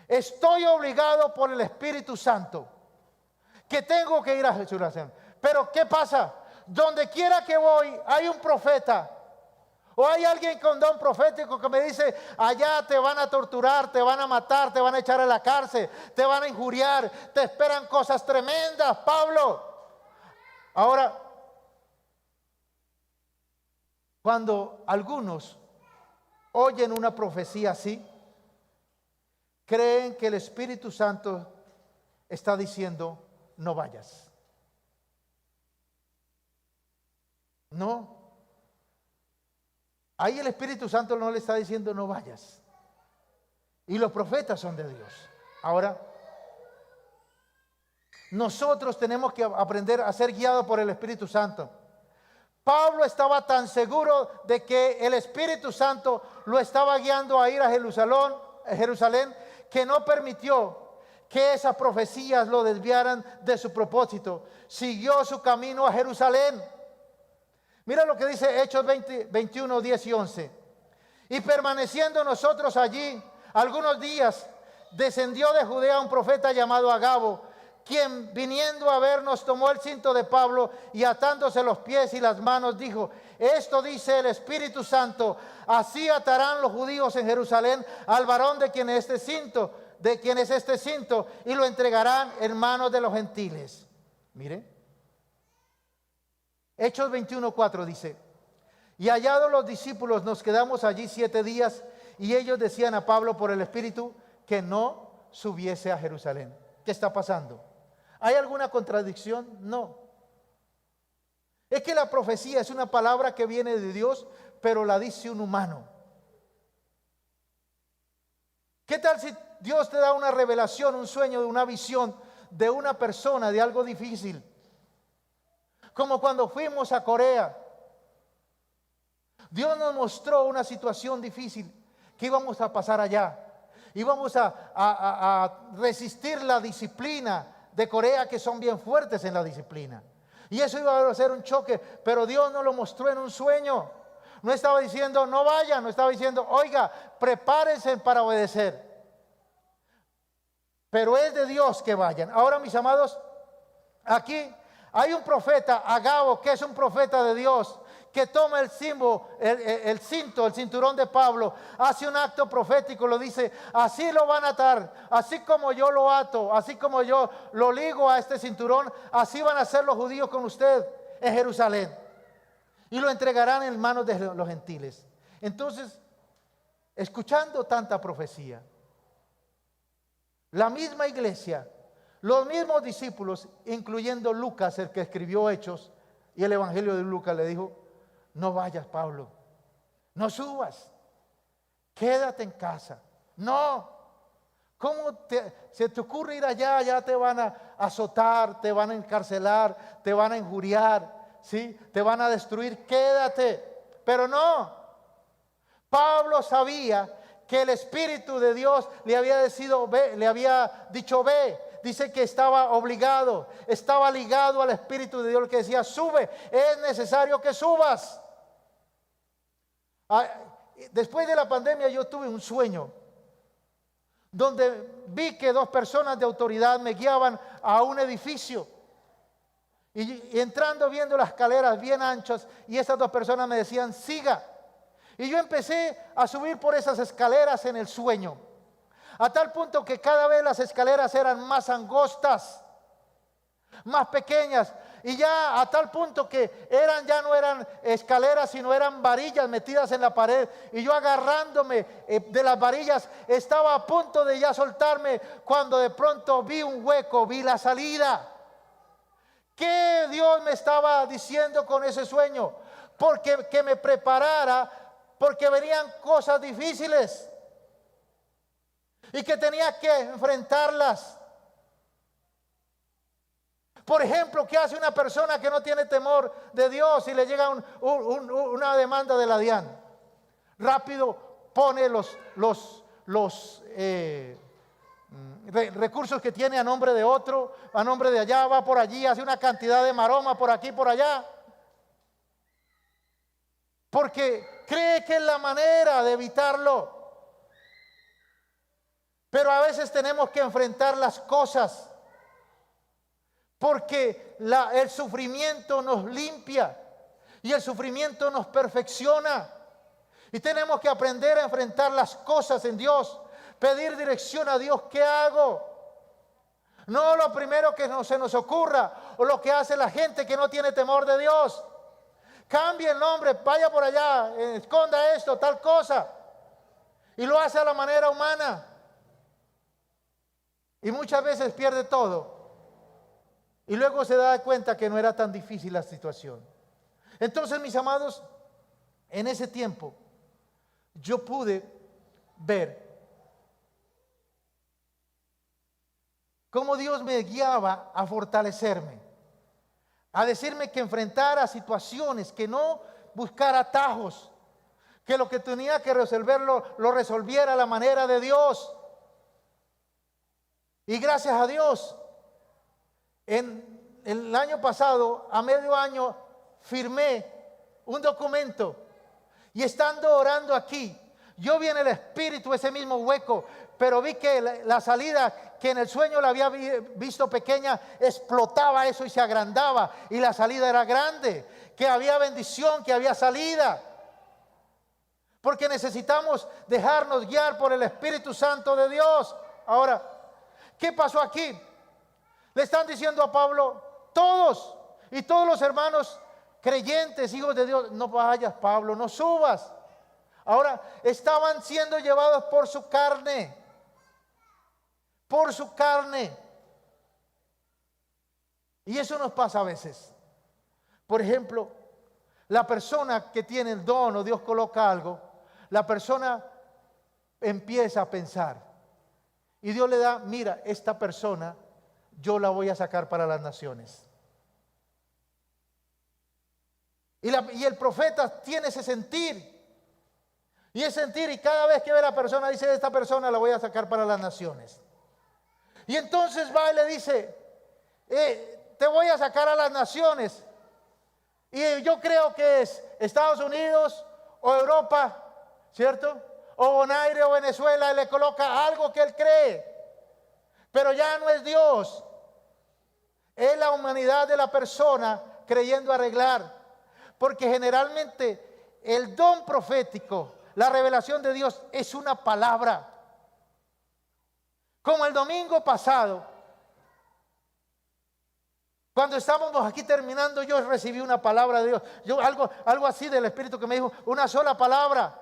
estoy obligado por el Espíritu Santo, que tengo que ir a Jerusalén. Pero ¿qué pasa? Donde quiera que voy hay un profeta. O hay alguien con don profético que me dice, allá te van a torturar, te van a matar, te van a echar a la cárcel, te van a injuriar, te esperan cosas tremendas, Pablo. Ahora, cuando algunos oyen una profecía así, creen que el Espíritu Santo está diciendo, no vayas. No. Ahí el Espíritu Santo no le está diciendo no vayas. Y los profetas son de Dios. Ahora, nosotros tenemos que aprender a ser guiados por el Espíritu Santo. Pablo estaba tan seguro de que el Espíritu Santo lo estaba guiando a ir a Jerusalén, que no permitió que esas profecías lo desviaran de su propósito. Siguió su camino a Jerusalén. Mira lo que dice Hechos 21, 10 y 11. Y permaneciendo nosotros allí algunos días, descendió de Judea un profeta llamado Agabo, quien viniendo a vernos tomó el cinto de Pablo y atándose los pies y las manos dijo: esto dice el Espíritu Santo, así atarán los judíos en Jerusalén al varón de quien es este cinto, y lo entregarán en manos de los gentiles. Mire. Hechos 21:4 dice: y hallados los discípulos nos quedamos allí 7 días, y ellos decían a Pablo por el Espíritu que no subiese a Jerusalén. ¿Qué está pasando? ¿Hay alguna contradicción? No. Es que la profecía es una palabra que viene de Dios, pero la dice un humano. ¿Qué tal si Dios te da una revelación, un sueño, una visión de una persona, de algo difícil? Como cuando fuimos a Corea, Dios nos mostró una situación difícil que íbamos a pasar allá. Íbamos a resistir la disciplina de Corea, que son bien fuertes en la disciplina. Y eso iba a ser un choque, pero Dios nos lo mostró en un sueño. No estaba diciendo no vayan, no estaba diciendo oiga, prepárense para obedecer. pero es de Dios que vayan. Ahora, mis amados, aquí hay un profeta, Agabo, que es un profeta de Dios, que toma el símbolo, el cinturón de Pablo, hace un acto profético, lo dice: así lo van a atar, así como yo lo ato, así como yo lo ligo a este cinturón, así van a hacer los judíos con usted en Jerusalén, y lo entregarán en manos de los gentiles. Entonces, escuchando tanta profecía, la misma iglesia, los mismos discípulos, incluyendo Lucas, el que escribió Hechos y el Evangelio de Lucas, le dijo: no vayas, Pablo, no subas, quédate en casa. No, ¿cómo se te ocurre ir allá? Allá te van a azotar, te van a encarcelar, te van a injuriar, ¿sí? Te van a destruir, quédate. Pero no, Pablo sabía que el Espíritu de Dios le había dicho ve. Dice que estaba obligado, estaba ligado al Espíritu de Dios, que decía: sube, es necesario que subas. Después de la pandemia yo tuve un sueño donde vi que dos personas de autoridad me guiaban a un edificio, y entrando, viendo las escaleras bien anchas, y esas dos personas me decían: siga. Y yo empecé a subir por esas escaleras en el sueño, a tal punto que cada vez las escaleras eran más angostas, más pequeñas, y ya a tal punto que ya no eran escaleras, sino eran varillas metidas en la pared, y yo agarrándome de las varillas estaba a punto de ya soltarme, cuando de pronto vi un hueco, vi la salida. ¿Qué Dios me estaba diciendo con ese sueño? Porque que me preparara, porque venían cosas difíciles y que tenía que enfrentarlas. Por ejemplo, ¿qué hace una persona que no tiene temor de Dios y le llega una demanda de la DIAN? Rápido pone los recursos que tiene a nombre de otro, a nombre de allá, va por allí, hace una cantidad de maroma por aquí, por allá, porque cree que es la manera de evitarlo. Pero a veces tenemos que enfrentar las cosas, porque el sufrimiento nos limpia y el sufrimiento nos perfecciona, y tenemos que aprender a enfrentar las cosas en Dios, pedir dirección a Dios. ¿Qué hago? No lo primero que se nos ocurra, o lo que hace la gente que no tiene temor de Dios: cambie el nombre, vaya por allá, esconda esto, tal cosa, y lo hace a la manera humana, y muchas veces pierde todo, y luego se da cuenta que no era tan difícil la situación. Entonces, mis amados, en ese tiempo yo pude ver cómo Dios me guiaba a fortalecerme, a decirme que enfrentara situaciones, que no buscara atajos, que lo que tenía que resolverlo lo resolviera a la manera de Dios. Y gracias a Dios, en el año pasado, a medio año, firmé un documento, y estando orando aquí, yo vi en el Espíritu ese mismo hueco, pero vi que la salida, que en el sueño la había visto pequeña, explotaba eso y se agrandaba, y la salida era grande, que había bendición, que había salida. Porque necesitamos dejarnos guiar por el Espíritu Santo de Dios. Ahora, ¿qué pasó aquí? Le están diciendo a Pablo, todos los hermanos creyentes, hijos de Dios: no vayas, Pablo, no subas. Ahora, estaban siendo llevados por su carne, por su carne. Y eso nos pasa a veces. Por ejemplo, la persona que tiene el don, o Dios coloca algo, la persona empieza a pensar, y Dios le da: mira, esta persona yo la voy a sacar para las naciones. Y el profeta tiene ese sentir. Y cada vez que ve a la persona, dice: esta persona la voy a sacar para las naciones. Y entonces va y le dice: te voy a sacar a las naciones. Y yo creo que es Estados Unidos o Europa, ¿cierto? O Bonaire o Venezuela, y le coloca algo que él cree. Pero ya no es Dios. Es la humanidad de la persona creyendo arreglar. Porque generalmente el don profético, la revelación de Dios es una palabra. Como el domingo pasado, cuando estábamos aquí terminando, yo recibí una palabra de Dios. Algo así del Espíritu que me dijo, una sola palabra.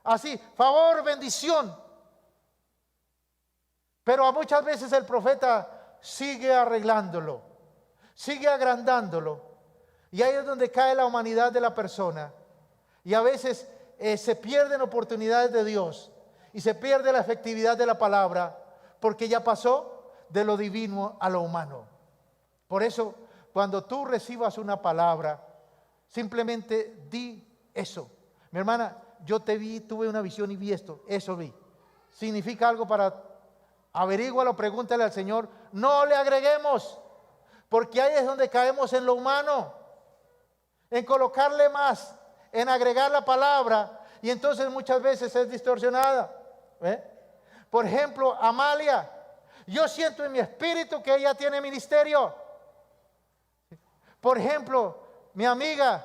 Así, favor, bendición. Pero a muchas veces el profeta sigue arreglándolo, sigue agrandándolo. Y ahí es donde cae la humanidad de la persona. Y a veces se pierden oportunidades de Dios y se pierde la efectividad de la palabra porque ya pasó de lo divino a lo humano. Por eso, cuando tú recibas una palabra, simplemente di eso. Mi hermana, yo te vi, tuve una visión y vi esto, eso vi. ¿Significa algo para averígualo? Pregúntale al Señor. No le agreguemos, porque ahí es donde caemos en lo humano, en colocarle más, en agregar la palabra, y entonces muchas veces es distorsionada. Por ejemplo, Amalia, yo siento en mi espíritu que ella tiene ministerio. Por ejemplo, mi amiga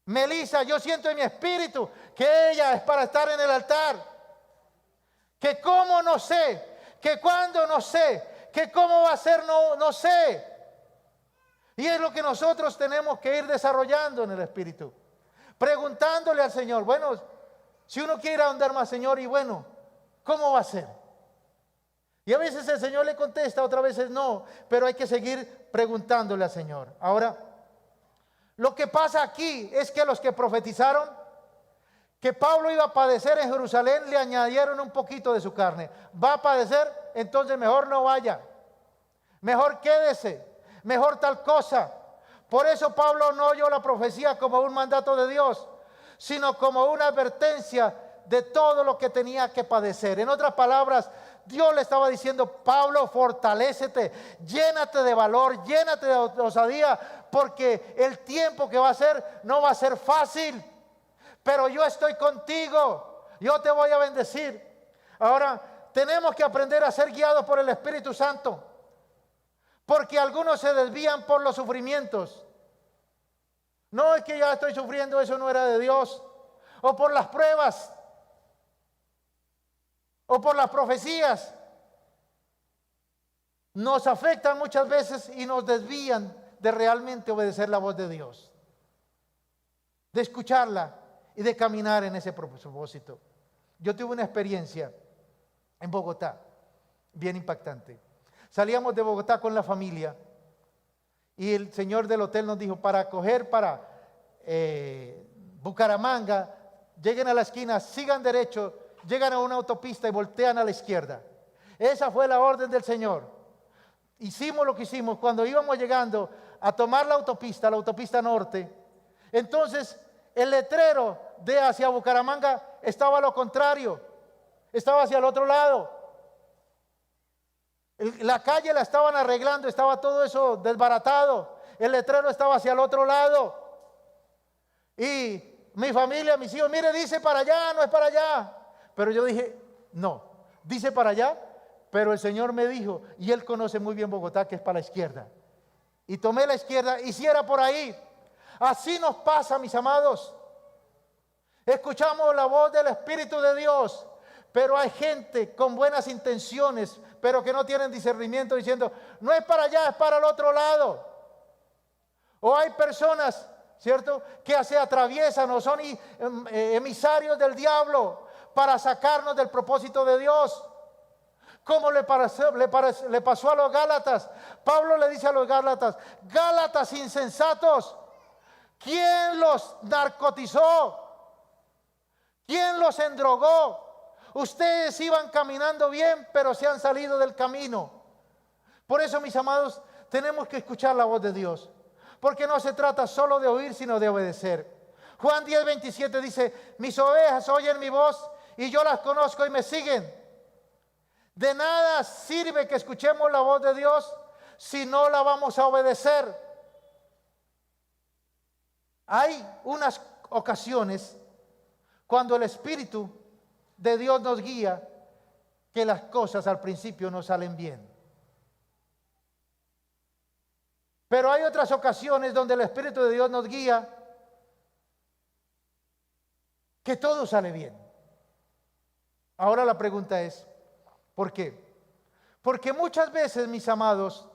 Melissa, yo siento en mi espíritu que ella es para estar en el altar. Que cómo no sé, que cuándo no sé, que cómo va a ser no sé. Y es lo que nosotros tenemos que ir desarrollando en el espíritu. Preguntándole al Señor, bueno, si uno quiere ahondar más, Señor, y bueno, ¿cómo va a ser? Y a veces el Señor le contesta, otras veces no, pero hay que seguir preguntándole al Señor. Ahora, lo que pasa aquí es que los que profetizaron que Pablo iba a padecer en Jerusalén, le añadieron un poquito de su carne. Va a padecer, entonces mejor no vaya, mejor quédese, mejor tal cosa. Por eso Pablo no oyó la profecía como un mandato de Dios, sino como una advertencia de todo lo que tenía que padecer. En otras palabras, Dios le estaba diciendo, Pablo, fortalécete, llénate de valor, llénate de osadía, porque el tiempo que va a ser no va a ser fácil, pero yo estoy contigo, yo te voy a bendecir. Ahora, tenemos que aprender a ser guiados por el Espíritu Santo, porque algunos se desvían por los sufrimientos. No es que ya estoy sufriendo, eso no era de Dios. O por las pruebas, o por las profecías. Nos afectan muchas veces y nos desvían de realmente obedecer la voz de Dios, de escucharla y de caminar en ese propósito. Yo tuve una experiencia en Bogotá, bien impactante. Salíamos de Bogotá con la familia y el señor del hotel nos dijo, para coger para Bucaramanga, lleguen a la esquina, sigan derecho, llegan a una autopista y voltean a la izquierda. Esa fue la orden del Señor. Hicimos lo que hicimos. Cuando íbamos llegando a tomar la autopista norte, entonces el letrero de hacia Bucaramanga estaba a lo contrario, estaba hacia el otro lado. La calle la estaban arreglando, estaba todo eso desbaratado. El letrero estaba hacia el otro lado. Y mi familia, mis hijos, mire, dice para allá, no es para allá. Pero yo dije, no, dice para allá, pero el Señor me dijo, y Él conoce muy bien Bogotá, que es para la izquierda. Y tomé la izquierda, y si era por ahí. Así nos pasa, mis amados. Escuchamos la voz del Espíritu de Dios, pero hay gente con buenas intenciones, pero que no tienen discernimiento, diciendo, no es para allá, es para el otro lado. O hay personas, ¿cierto?, que se atraviesan o son emisarios del diablo para sacarnos del propósito de Dios. Como le pasó a los Gálatas. Pablo le dice a los Gálatas, Gálatas insensatos, ¿quién los narcotizó? ¿Quién los endrogó? Ustedes iban caminando bien, pero se han salido del camino. Por eso, mis amados, tenemos que escuchar la voz de Dios, porque no se trata solo de oír, sino de obedecer. Juan 10:27 dice, mis ovejas oyen mi voz y yo las conozco y me siguen. De nada sirve que escuchemos la voz de Dios si no la vamos a obedecer. Hay unas ocasiones cuando el Espíritu de Dios nos guía que las cosas al principio no salen bien. Pero hay otras ocasiones donde el Espíritu de Dios nos guía que todo sale bien. Ahora la pregunta es, ¿por qué? Porque muchas veces, mis amados,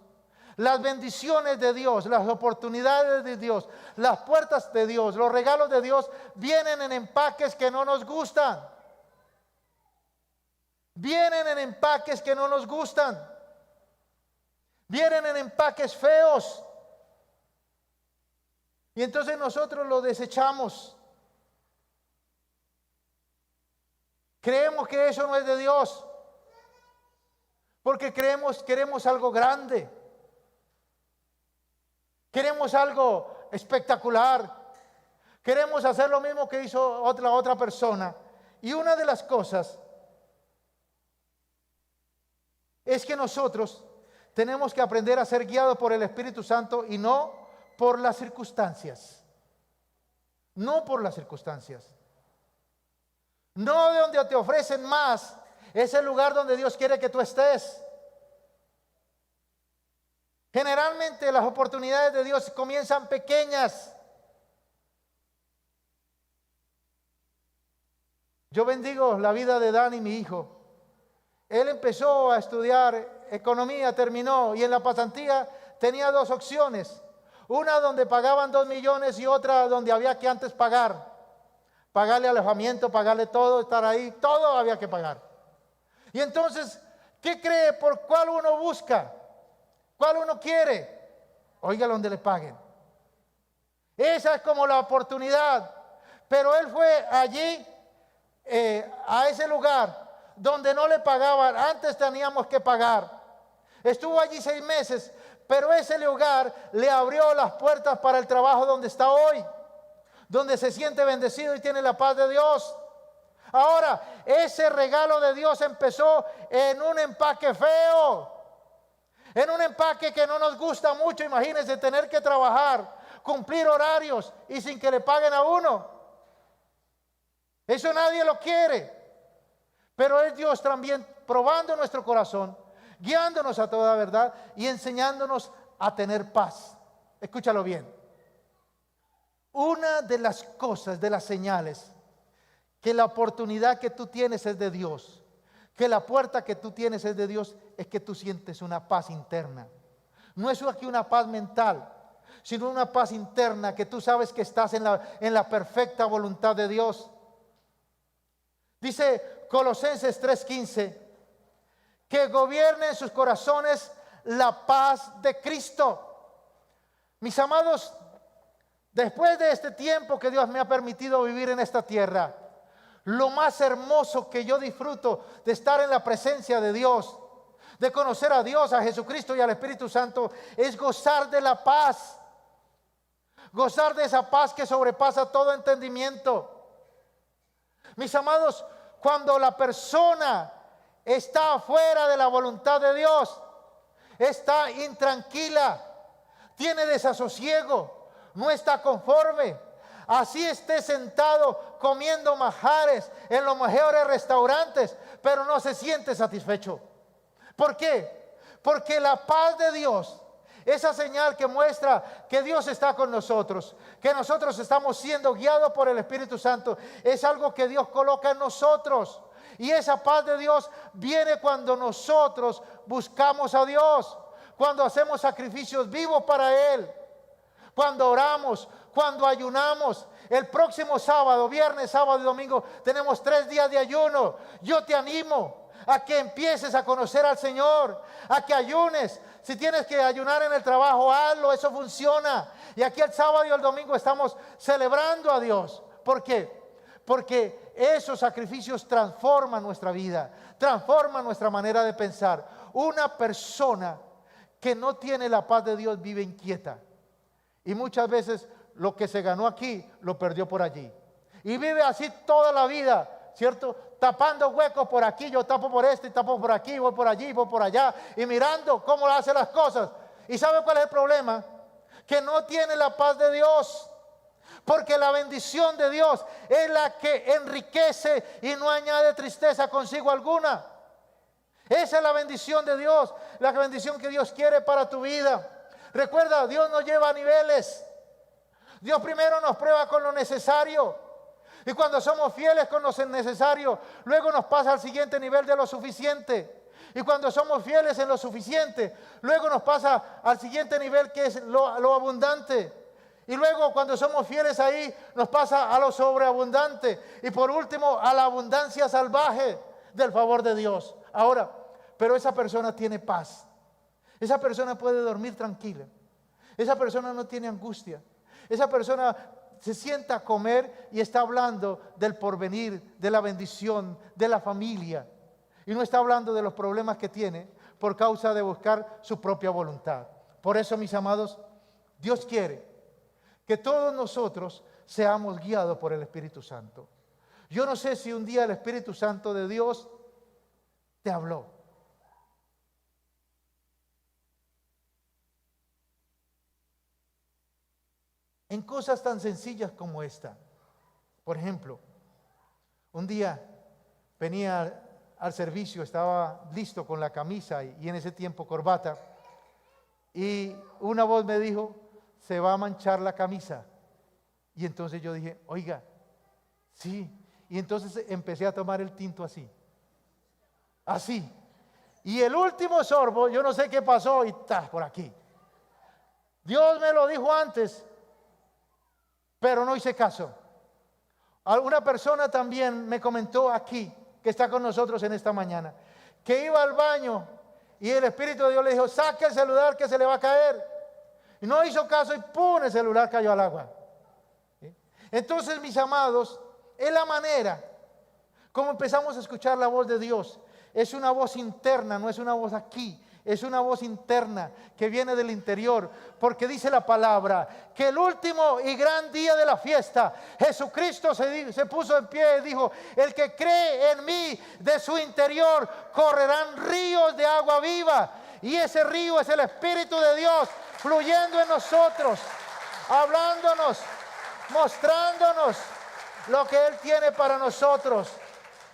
las bendiciones de Dios, las oportunidades de Dios, las puertas de Dios, los regalos de Dios vienen en empaques que no nos gustan. Vienen en empaques que no nos gustan. Vienen en empaques feos. Y entonces nosotros lo desechamos. Creemos que eso no es de Dios. Porque queremos algo grande. Queremos algo espectacular. Queremos hacer lo mismo que hizo otra persona. Y una de las cosas es que nosotros tenemos que aprender a ser guiados por el Espíritu Santo y no por las circunstancias. No por las circunstancias. No de donde te ofrecen más. Es el lugar donde Dios quiere que tú estés. Generalmente las oportunidades de Dios comienzan pequeñas. Yo bendigo la vida de Dani, mi hijo. Él empezó a estudiar economía, terminó, y en la pasantía tenía dos opciones. Una donde pagaban 2 millones y otra donde había que antes pagar. Pagarle alojamiento, pagarle todo, estar ahí, todo había que pagar. Y entonces, ¿qué cree? ¿Por cuál uno busca? ¿Cuál uno quiere? Oiga, donde le paguen. Esa es como la oportunidad. Pero él fue allí, a ese lugar donde no le pagaban. Antes teníamos que pagar. Estuvo allí 6 meses, pero ese lugar le abrió las puertas para el trabajo donde está hoy, donde se siente bendecido y tiene la paz de Dios. Ahora, ese regalo de Dios empezó en un empaque feo, en un empaque que no nos gusta mucho. Imagínense tener que trabajar, cumplir horarios y sin que le paguen a uno. Eso nadie lo quiere. Pero es Dios también probando nuestro corazón, guiándonos a toda verdad y enseñándonos a tener paz. Escúchalo bien. Una de las cosas, de las señales, que la oportunidad que tú tienes es de Dios, que la puerta que tú tienes es de Dios, es que tú sientes una paz interna. No es aquí una paz mental, sino una paz interna que tú sabes que estás en la perfecta voluntad de Dios. Dice Colosenses 3:15, que gobierne en sus corazones la paz de Cristo. Mis amados, después de este tiempo que Dios me ha permitido vivir en esta tierra, lo más hermoso que yo disfruto de estar en la presencia de Dios, de conocer a Dios, a Jesucristo y al Espíritu Santo, es gozar de la paz. Gozar de esa paz que sobrepasa todo entendimiento. Mis amados, cuando la persona está fuera de la voluntad de Dios, está intranquila, tiene desasosiego, no está conforme. Así esté sentado comiendo manjares en los mejores restaurantes, pero no se siente satisfecho. ¿Por qué? Porque la paz de Dios, esa señal que muestra que Dios está con nosotros, que nosotros estamos siendo guiados por el Espíritu Santo, es algo que Dios coloca en nosotros. Y esa paz de Dios viene cuando nosotros buscamos a Dios, cuando hacemos sacrificios vivos para Él, cuando oramos, cuando ayunamos. El próximo sábado, viernes, sábado y domingo, tenemos 3 días de ayuno. Yo te animo a que empieces a conocer al Señor, a que ayunes. Si tienes que ayunar en el trabajo, hazlo, eso funciona. Y aquí el sábado y el domingo estamos celebrando a Dios. ¿Por qué? Porque esos sacrificios transforman nuestra vida, transforman nuestra manera de pensar. Una persona que no tiene la paz de Dios vive inquieta. Y muchas veces lo que se ganó aquí lo perdió por allí. Y vive así toda la vida, ¿cierto? Tapando huecos por aquí, yo tapo por este, y tapo por aquí, voy por allí, voy por allá, y mirando cómo hace las cosas. ¿Y sabe cuál es el problema? Que no tiene la paz de Dios. Porque la bendición de Dios es la que enriquece y no añade tristeza consigo alguna. Esa es la bendición de Dios, la bendición que Dios quiere para tu vida. Recuerda, Dios nos lleva a niveles. Dios primero nos prueba con lo necesario. Y cuando somos fieles con lo necesario, luego nos pasa al siguiente nivel de lo suficiente. Y cuando somos fieles en lo suficiente, luego nos pasa al siguiente nivel, que es lo abundante. Y luego cuando somos fieles ahí, nos pasa a lo sobreabundante. Y por último, a la abundancia salvaje del favor de Dios. Ahora, pero esa persona tiene paz. Esa persona puede dormir tranquila. Esa persona no tiene angustia. Esa persona se sienta a comer y está hablando del porvenir, de la bendición, de la familia. Y no está hablando de los problemas que tiene por causa de buscar su propia voluntad. Por eso, mis amados, Dios quiere que todos nosotros seamos guiados por el Espíritu Santo. Yo no sé si un día el Espíritu Santo de Dios te habló. En cosas tan sencillas como esta. Por ejemplo, un día venía al servicio, estaba listo con la camisa y en ese tiempo corbata, y una voz me dijo: se va a manchar la camisa. Y entonces yo dije: oiga, sí. Y entonces empecé a tomar el tinto así. Y el último sorbo, yo no sé qué pasó, y está por aquí. Dios me lo dijo antes, pero no hice caso. Alguna persona también me comentó aquí, que está con nosotros en esta mañana, que iba al baño y el Espíritu de Dios le dijo: saque el celular que se le va a caer. Y no hizo caso y ¡pum!, el celular cayó al agua. ¿Sí? Entonces, mis amados, es la manera como empezamos a escuchar la voz de Dios. Es una voz interna, no es una voz aquí. Es una voz interna que viene del interior, porque dice la palabra que el último y gran día de la fiesta, Jesucristo se puso en pie y dijo: el que cree en mí, de su interior correrán ríos de agua viva. Y ese río es el Espíritu de Dios fluyendo en nosotros, hablándonos, mostrándonos lo que Él tiene para nosotros,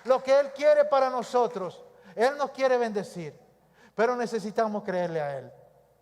lo que Él quiere para nosotros. Él nos quiere bendecir, pero necesitamos creerle a Él.